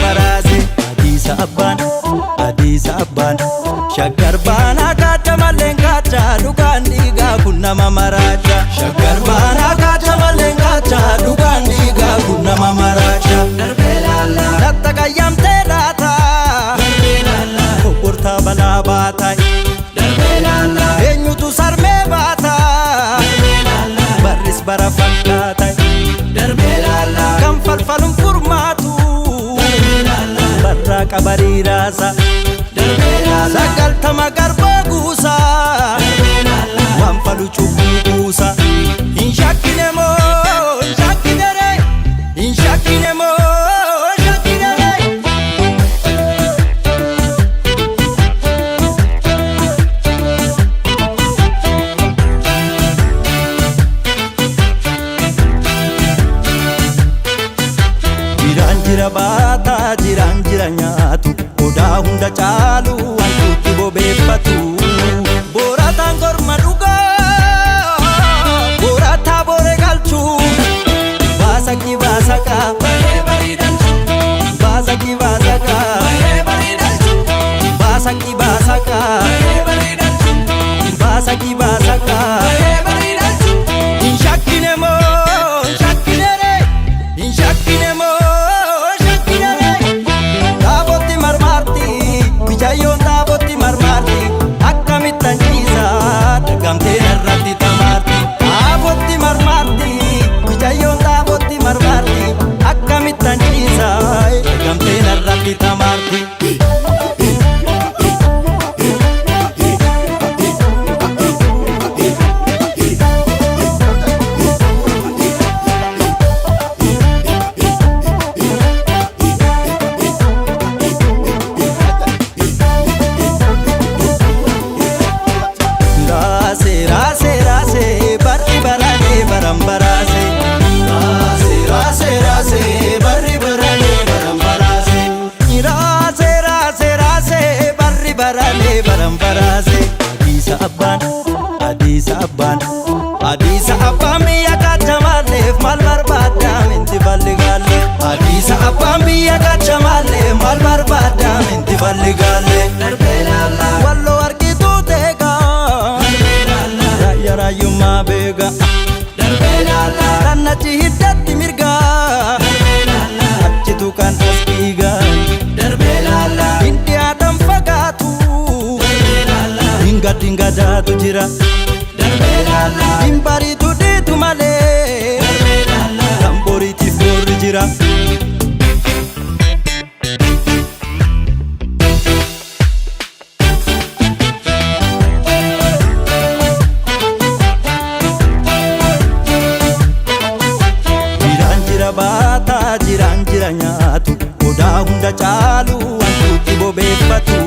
baraase. Adiisa abbaan shaggar baanaa kacha maleen kacha dhugaan dhiigaa kun nama maraacha. Shaggar baanaa kacha maleen kacha dhugaan dhiigaa kun nama maraacha. Darbee laallaa latta qayyamtee laata darbee laallaa kokkortaa balaa baata. Darbee laallaa eenyutu sarmee baata darbee laallaa barris bara fakkaata. Darbee laallaa kan falfaluun furmaatu darbee laallaa barraa qabarii raasa. Darbee laallaa sagaltama garbaa guusa darbee laallaa waan falu cubbuu guusa. Hin shakkine moo hin shakkine ree hin shakkine moo hin shakkine ree. Jiraan jira baata jiraan jira nyaatu odaa hunda caalu wantuutti bobeeffatu. Boorataan korma dhugaa boorataa boore galchu baasaki baasaka baay'ee bareedalchu baasaki baasaka baay'ee bareedalchu baasaki baasaka baay'ee bareedalchu baasaki baasaka baay'ee bareedalchu. Hin shakkine moo hin shakkine ree hin shakkine moo hin shakkine ree. Taabotti marmarti bijayyoon taabotti marmarti akkamittan ciisaa dagamteen irratti tamaarti. Taabotti marmarti bijayyoon taabotti marmarti akkamittan ciisaa dagamteen irratti tamaarti. Adiisa abbaan biyya kacha maaleef maal barbaadda minti balli galle. Adiisa abbaan biyya kacha maaleef maal barbaadda minti balli galle. Darbee laallaa walloo argituu teega darbee laallaa raayyaa raayyummaa beeka. Darbee laallaa kannachi hiddatti mirga darbee laallaa achitu kan as dhiiga. Darbee laallaa hindi haadhan fagaatu darbee laallaa hinga dingadaatu jira. Darbee laallaa hin bariitu dhiitu malee darbee laallaa kan boriitiif boorri jira. Jiraan jira baata jiraan jira nyaatu odaa hunda caalu wantuutti bobeeffatu.